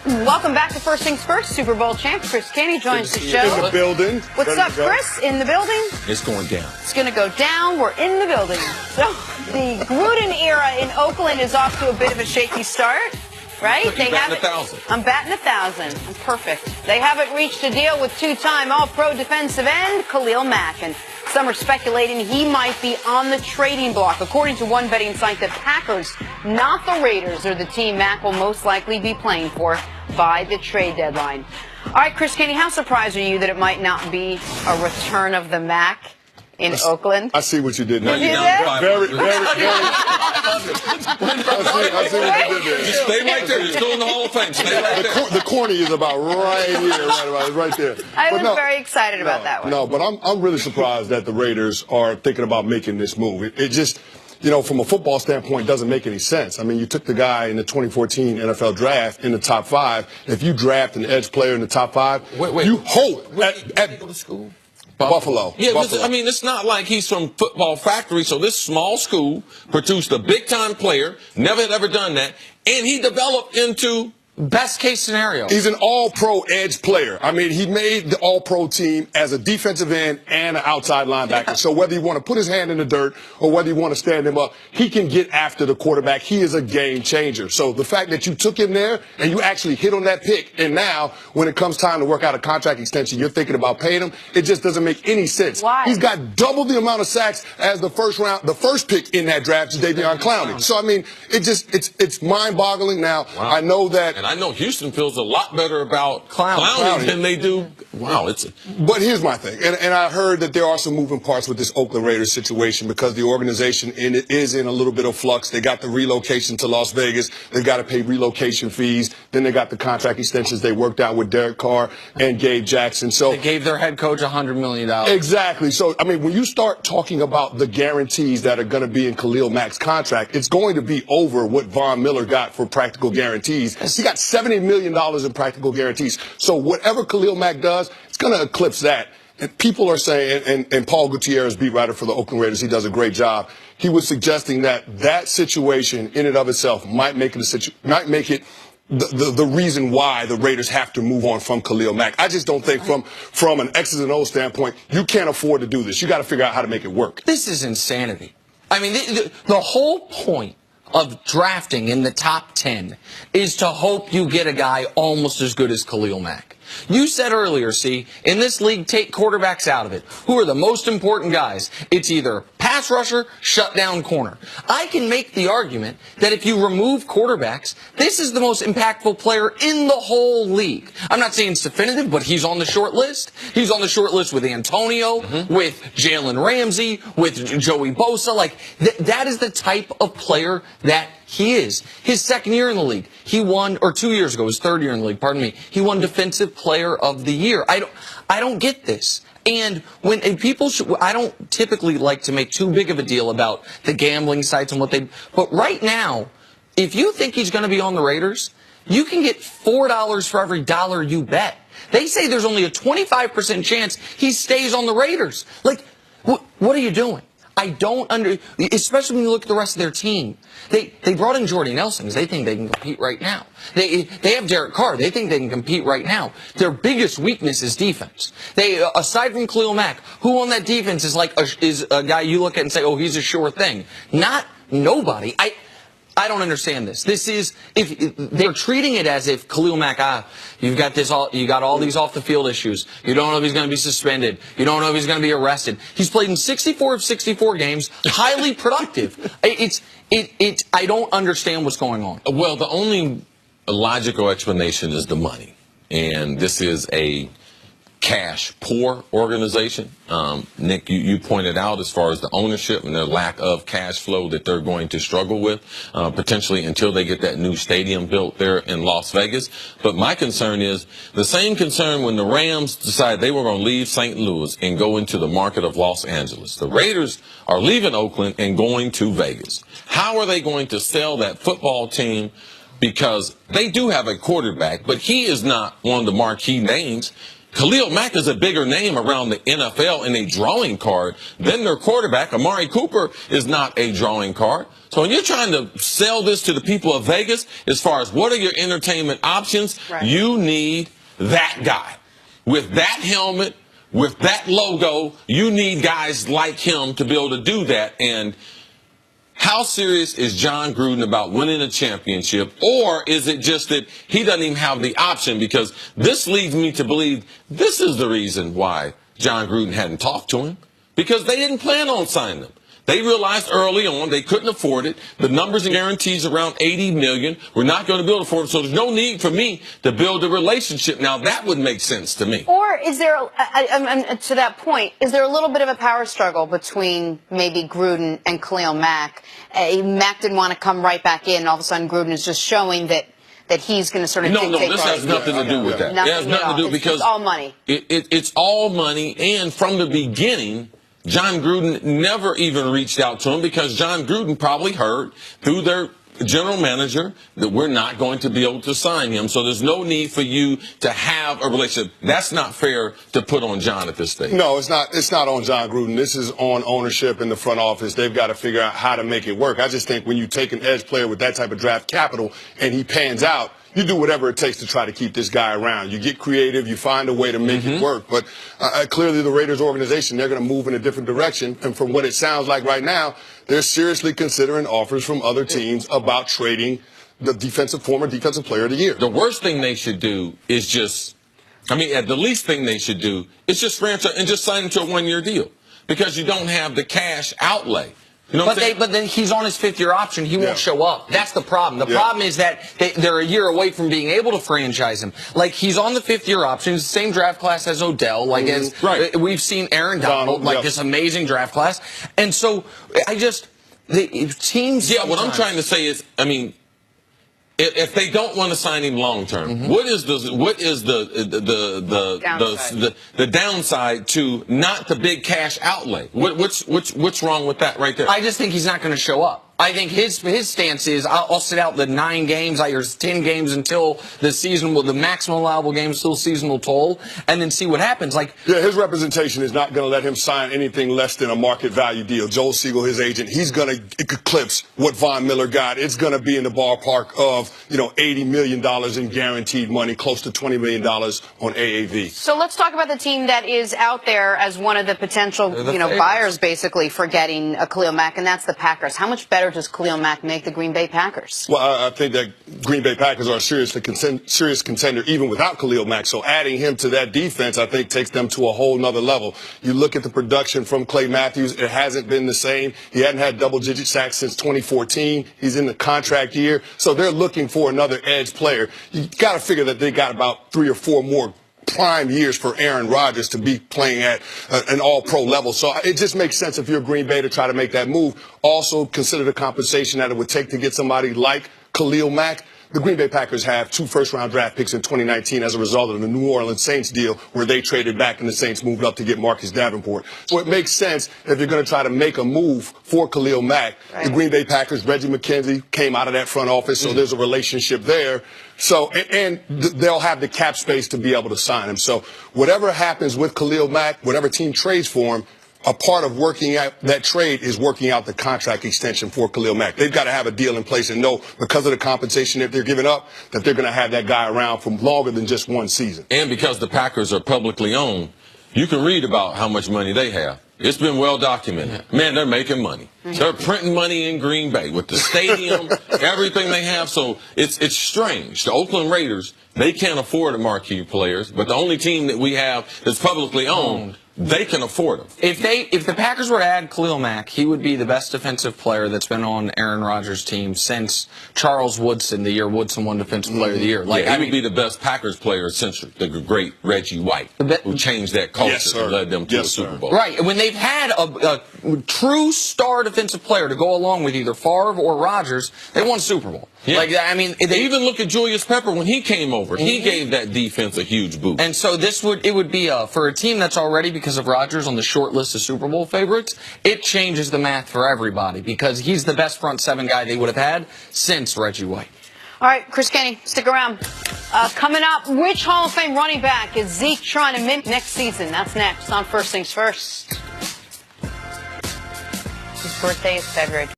Welcome back to First Things First. Super Bowl champ Chris Canty joins the show. In the building. What's up, Chris? In the building? It's going down. It's going to go down. We're in the building. So the Gruden era in Oakland is off to a bit of a shaky start, right? They batting 1,000. I'm batting 1,000. That's perfect. They haven't reached a deal with two-time All-Pro defensive end Khalil Mack, and some are speculating he might be on the trading block. According to one betting site, the Packers, not the Raiders, are the team Mack will most likely be playing for by the trade deadline. All right, Chris Canty, how surprised are you that it might not be a return of the Mack in Oakland? I see what you did there. You did that? Very. I see what you did there. Just stay right there. You're still in the Hall of Fame. Stay right there. The corny is about right here, right there. I was very excited about that one. No, but I'm really surprised that the Raiders are thinking about making this move. It just, you know, from a football standpoint, doesn't make any sense. I mean, you took the guy in the 2014 NFL draft in the top 5. If you draft an edge player in the top 5, you hope at go to school. Buffalo. Yeah, Buffalo. I mean, it's not like he's from Football Factory, so this small school produced a big-time player, never had ever done that, and he developed into best case scenario. He's an all-pro edge player. I mean, he made the all-pro team as a defensive end and an outside linebacker. So whether you want to put his hand in the dirt or whether you want to stand him up, he can get after the quarterback. He is a game changer. So the fact that you took him there and you actually hit on that pick, and now when it comes time to work out a contract extension, you're thinking about paying him, it just doesn't make any sense. Why? He's got double the amount of sacks as the first pick in that draft is Davion Clowney. So I mean, it's mind-boggling. Now, wow. I know that. And I know Houston feels a lot better about Clowney than they do. Wow, But here's my thing, and I heard that there are some moving parts with this Oakland Raiders situation because the organization is in a little bit of flux. They got the relocation to Las Vegas. They got to pay relocation fees. Then they got the contract extensions they worked out with Derek Carr and Gabe Jackson. So they gave their head coach $100 million. Exactly. So, I mean, when you start talking about the guarantees that are going to be in Khalil Mack's contract, it's going to be over what Von Miller got for practical guarantees. He got $70 million in practical guarantees. So whatever Khalil Mack does, it's going to eclipse that. And people are saying, and Paul Gutierrez, beat writer for the Oakland Raiders, he does a great job. He was suggesting that situation in and of itself might make it the reason why the Raiders have to move on from Khalil Mack. I just don't think from an X's and O's standpoint, you can't afford to do this. You got to figure out how to make it work. This is insanity. I mean, the whole point of drafting in the top 10 is to hope you get a guy almost as good as Khalil Mack. You said earlier, see, in this league, take quarterbacks out of it. Who are the most important guys? It's either pass rusher, shutdown corner. I can make the argument that if you remove quarterbacks, this is the most impactful player in the whole league. I'm not saying it's definitive, but he's on the short list. He's on the short list with Antonio, with Jalen Ramsey, with Joey Bosa. Like, that is the type of player that he is. His second year in the league, he won, or 2 years ago, his third year in the league, pardon me, he won Defensive Player of the Year. I don't get this. And I don't typically like to make too big of a deal about the gambling sites and but right now, if you think he's going to be on the Raiders, you can get $4 for every dollar you bet. They say there's only a 25% chance he stays on the Raiders. Like, what are you doing? I don't especially when you look at the rest of their team. They brought in Jordy Nelson because they think they can compete right now. They have Derek Carr. They think they can compete right now. Their biggest weakness is defense. Aside from Khalil Mack, who on that defense is a guy you look at and say, oh, he's a sure thing. Not nobody. I don't understand this. If they're treating it as if Khalil Mack, you got all these off the field issues. You don't know if he's going to be suspended. You don't know if he's going to be arrested. He's played in 64 of 64 games, highly productive. I don't understand what's going on. Well, the only logical explanation is the money, and this is a cash-poor organization. Nick, you pointed out as far as the ownership and their lack of cash flow that they're going to struggle with, potentially until they get that new stadium built there in Las Vegas. But my concern is the same concern when the Rams decided they were going to leave St. Louis and go into the market of Los Angeles. The Raiders are leaving Oakland and going to Vegas. How are they going to sell that football team? Because they do have a quarterback, but he is not one of the marquee names. Khalil Mack is a bigger name around the NFL in a drawing card than their quarterback. Amari Cooper is not a drawing card. So when you're trying to sell this to the people of Vegas, as far as what are your entertainment options, you need that guy. With that helmet, with that logo, you need guys like him to be able to do that. And how serious is John Gruden about winning a championship? Or is it just that he doesn't even have the option? Because this leads me to believe this is the reason why John Gruden hadn't talked to him. Because they didn't plan on signing him. They realized early on they couldn't afford it. The numbers and guarantees around $80 million. We're not going to be able to afford it. So there's no need for me to build a relationship. Now, that would make sense to me. Or is there, to that point, is there a little bit of a power struggle between maybe Gruden and Khalil Mack? Mack didn't want to come right back in. All of a sudden, Gruden is just showing that he's going to sort of dictate. No, this has nothing to do with that. It has nothing to do because it's all money. It's all money. And from the beginning, John Gruden never even reached out to him because John Gruden probably heard through their general manager that we're not going to be able to sign him. So there's no need for you to have a relationship. That's not fair to put on John at this stage. No, it's not. It's not on John Gruden. This is on ownership in the front office. They've got to figure out how to make it work. I just think when you take an edge player with that type of draft capital and he pans out, you do whatever it takes to try to keep this guy around. You get creative. You find a way to make it work. But clearly the Raiders organization, they're going to move in a different direction. And from what it sounds like right now, they're seriously considering offers from other teams about trading the former defensive player of the year. The worst thing they should do is the least thing they should do is just franchise and just sign him to a one-year deal because you don't have the cash outlay. You know but then he's on his fifth-year option. He won't show up. That's the problem. The problem is that they're a year away from being able to franchise him. Like, he's on the fifth-year option. He's the same draft class as Odell. Like, we've seen Aaron Donald, this amazing draft class. And so the teams. Yeah, what I'm trying to say is, if they don't want to sign him long term, what is the downside to not the big cash outlay? What's wrong with that right there? I just think he's not going to show up. I think his stance is I'll sit out the 9 games, or 10 games until the season, the maximum allowable games till seasonal toll, and then see what happens. His representation is not going to let him sign anything less than a market value deal. Joel Siegel, his agent, he's going to eclipse what Von Miller got. It's going to be in the ballpark of $80 million in guaranteed money, close to $20 million on AAV. So let's talk about the team that is out there as one of the potential buyers, basically, for getting a Khalil Mack, and that's the Packers. How much better does Khalil Mack make the Green Bay Packers? Well, I think that Green Bay Packers are a serious contender even without Khalil Mack. So adding him to that defense, I think, takes them to a whole nother level. You look at the production from Clay Matthews, it hasn't been the same. He hadn't had double-digit sacks since 2014. He's in the contract year. So they're looking for another edge player. You got to figure that they got about 3 or 4 more prime years for Aaron Rodgers to be playing at an all-pro level. So it just makes sense if you're Green Bay to try to make that move. Also consider the compensation that it would take to get somebody like Khalil Mack. The Green Bay Packers have 2 first-round draft picks in 2019 as a result of the New Orleans Saints deal where they traded back and the Saints moved up to get Marcus Davenport. So it makes sense if you're going to try to make a move for Khalil Mack. The Green Bay Packers, Reggie McKenzie came out of that front office, so there's a relationship there. So, and they'll have the cap space to be able to sign him. So whatever happens with Khalil Mack, whatever team trades for him, a part of working out that trade is working out the contract extension for Khalil Mack. They've got to have a deal in place and know because of the compensation that they're giving up that they're going to have that guy around for longer than just one season. And because the Packers are publicly owned, you can read about how much money they have. It's been well documented. Man, they're making money. They're printing money in Green Bay with the stadium, everything they have. So it's strange. The Oakland Raiders, they can't afford marquee players, but the only team that we have that's publicly owned, they can afford them. If the Packers were to add Khalil Mack, he would be the best defensive player that's been on Aaron Rodgers' team since Charles Woodson, the year Woodson won Defensive Player of the Year. He would be the best Packers player since the great Reggie White, who changed that culture and led them to a Super Bowl. Right. When they've had a true star defensive player to go along with either Favre or Rodgers, they won Super Bowl. Yeah. They even look at Julius Pepper when he came over. He gave that defense a huge boost. And so it would be for a team that's already, because of Rodgers, on the short list of Super Bowl favorites, it changes the math for everybody because he's the best front 7 guy they would have had since Reggie White. All right, Chris Kenny, stick around. Coming up, which Hall of Fame running back is Zeke trying to mimic next season? That's next on First Things First. His birthday is February